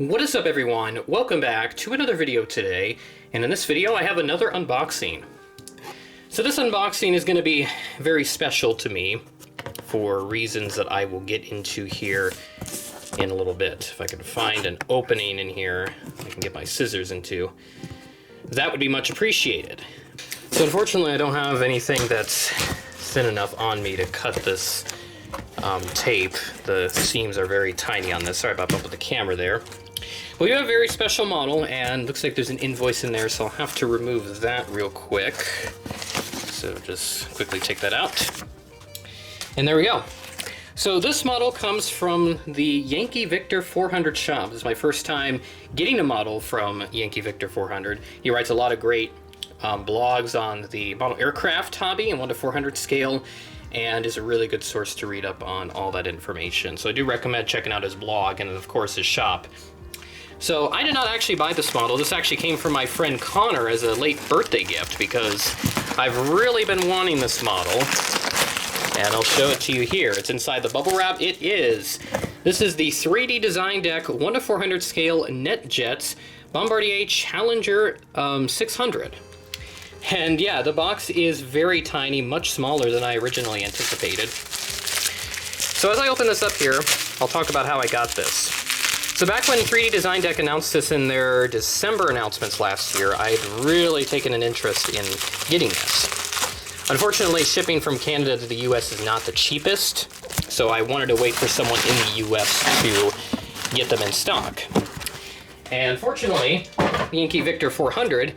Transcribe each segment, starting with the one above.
What is up, everyone? Welcome back to another video today, and in this video I have another unboxing. So this unboxing is going to be very special to me for reasons that I will get into here in a little bit. If I can find an opening in here I can get my scissors into, that would be much appreciated. So unfortunately I don't have anything that's thin enough on me to cut this tape. The seams are very tiny on this. Sorry about bumping the camera there. We have a very special model, and looks like there's an invoice in there, so I'll have to remove that real quick. So just quickly take that out. And there we go. So this model comes from the Yankee Victor 400 shop. This is my first time getting a model from Yankee Victor 400. He writes a lot of great blogs on the model aircraft hobby and 1:400 scale, and is a really good source to read up on all that information. So I do recommend checking out his blog and of course his shop. So I did not actually buy this model. This actually came from my friend Connor as a late birthday gift because I've really been wanting this model, and I'll show it to you here. It's inside the bubble wrap. This is the 3D design deck 1:400 scale NetJets Bombardier Challenger 600. And yeah, the box is very tiny, much smaller than I originally anticipated. So as I open this up here, I'll talk about how I got this. So back when 3D Design Deck announced this in their December announcements last year, I had really taken an interest in getting this. Unfortunately, shipping from Canada to the US is not the cheapest, so I wanted to wait for someone in the US to get them in stock. And fortunately, Yankee Victor 400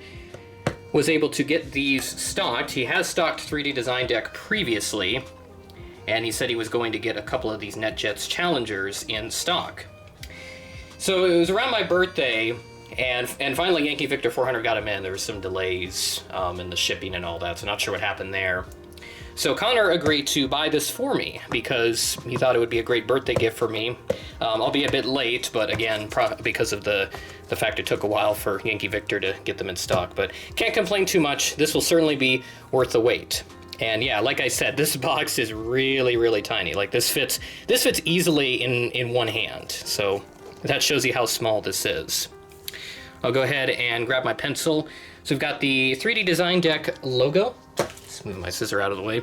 was able to get these stocked. He has stocked 3D Design Deck previously, and he said he was going to get a couple of these NetJets Challengers in stock. So it was around my birthday, and finally Yankee Victor 400 got him in. There were some delays in the shipping and all that, so not sure what happened there. So Connor agreed to buy this for me because he thought it would be a great birthday gift for me. I'll be a bit late, but again, because of the fact it took a while for Yankee Victor to get them in stock. But can't complain too much. This will certainly be worth the wait. And yeah, like I said, this box is really, really tiny. Like this fits easily in one hand. So that shows you how small this is. I'll go ahead and grab my pencil. So we've got the 3D Design Deck logo. Let's move my scissor out of the way.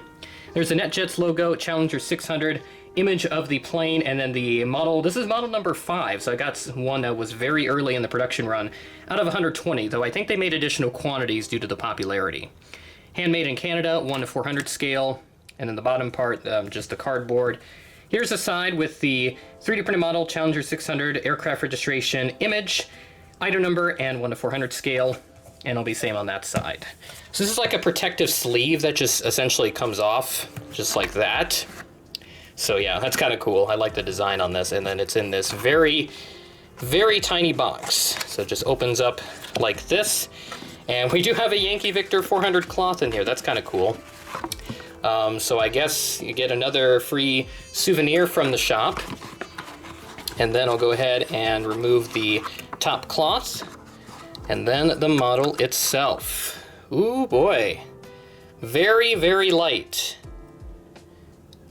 There's the NetJets logo, Challenger 600, image of the plane, and then the model. This is model number 5, so I got one that was very early in the production run, out of 120, though I think they made additional quantities due to the popularity. Handmade in Canada, 1:400 scale, and then the bottom part, just the cardboard. Here's the side with the 3D printed model, Challenger 600, aircraft registration, image, item number, and 1:400 scale, and it'll be same on that side. So this is like a protective sleeve that just essentially comes off, just like that. So yeah, that's kind of cool. I like the design on this, and then it's in this very, very tiny box. So it just opens up like this, and we do have a Yankee Victor 400 cloth in here. That's kind of cool. So I guess you get another free souvenir from the shop. And then I'll go ahead and remove the top cloth, and then the model itself. Ooh boy, very, very light.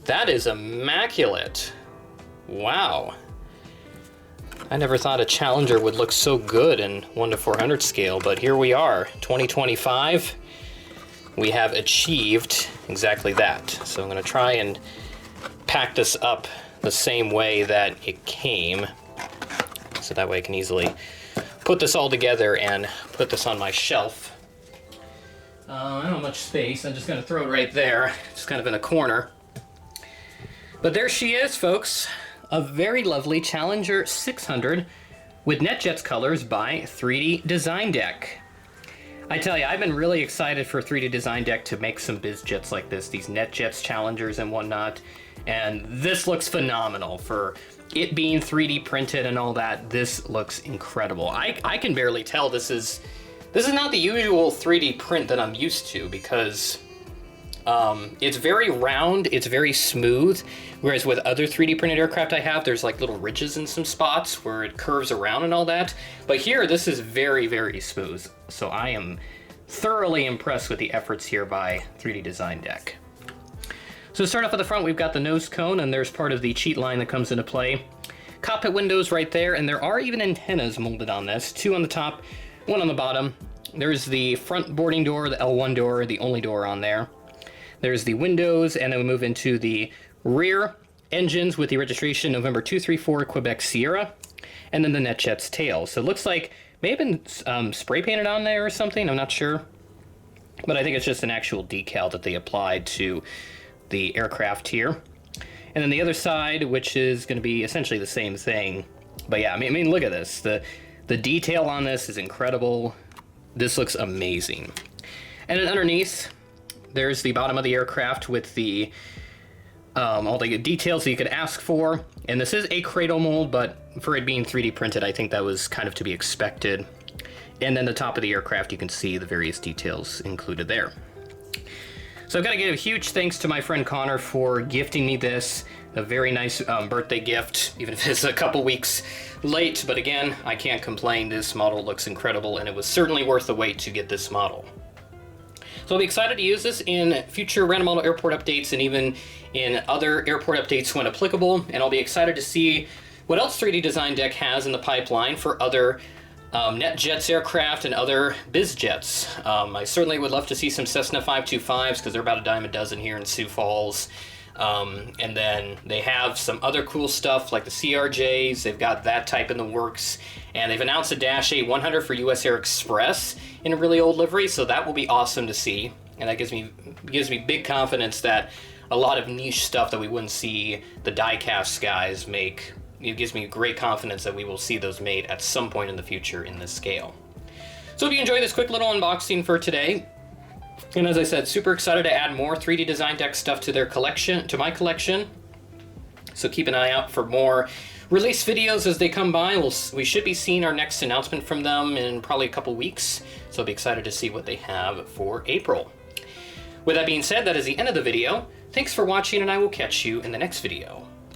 That is immaculate. Wow. I never thought a Challenger would look so good in 1:400 scale, but here we are, 2025. We have achieved exactly that. So I'm gonna try and pack this up the same way that it came, so that way I can easily put this all together and put this on my shelf. I don't have much space. I'm just gonna throw it right there, just kind of in a corner. But there she is, folks. A very lovely Challenger 600 with NetJets colors by 3D Design Deck. I tell you, I've been really excited for 3D Design Deck to make some biz jets like this, these NetJets Challengers and whatnot, and this looks phenomenal. For it being 3D printed and all that, this looks incredible. I can barely tell this is not the usual 3D print that I'm used to, because it's very round, it's very smooth, whereas with other 3D printed aircraft I have, there's like little ridges in some spots where it curves around and all that. But here, this is very, very smooth. So I am thoroughly impressed with the efforts here by 3D Design Deck. So to start off at the front, we've got the nose cone, and there's part of the cheat line that comes into play. cockpit windows right there, and there are even antennas molded on this, 2 on the top, 1 on the bottom. There's the front boarding door, the L1 door, the only door on there. There's the windows, and then we move into the rear engines with the registration November 234 Quebec Sierra, and then the NetJets tail. So it looks like may have been spray painted on there or something, I'm not sure. But I think it's just an actual decal that they applied to the aircraft here. And then the other side, which is going to be essentially the same thing. But yeah, I mean, look at this. The detail on this is incredible. This looks amazing. And then underneath, there's the bottom of the aircraft with the all the details that you could ask for. And this is a cradle mold, but for it being 3D printed, I think that was kind of to be expected. And then the top of the aircraft, you can see the various details included there. So I've got to give a huge thanks to my friend Connor for gifting me this. A very nice birthday gift, even if it's a couple weeks late. But again, I can't complain. This model looks incredible, and it was certainly worth the wait to get this model. So I'll be excited to use this in future random model airport updates and even in other airport updates when applicable. And I'll be excited to see what else 3D Design Deck has in the pipeline for other NetJets aircraft and other biz jets. I certainly would love to see some Cessna 525s because they're about a dime a dozen here in Sioux Falls. And then they have some other cool stuff like the CRJs. They've got that type in the works. And they've announced a Dash A100 for US Air Express in a really old livery, so that will be awesome to see. And that gives me big confidence that a lot of niche stuff that we wouldn't see the die-cast guys make, it gives me great confidence that we will see those made at some point in the future in this scale. So if you enjoyed this quick little unboxing for today, and as I said, super excited to add more 3D Design Deck stuff to their collection, to my collection. So keep an eye out for more release videos as they come by. We should be seeing our next announcement from them in probably a couple weeks. So I'll be excited to see what they have for April. With that being said, that is the end of the video. Thanks for watching, and I will catch you in the next video.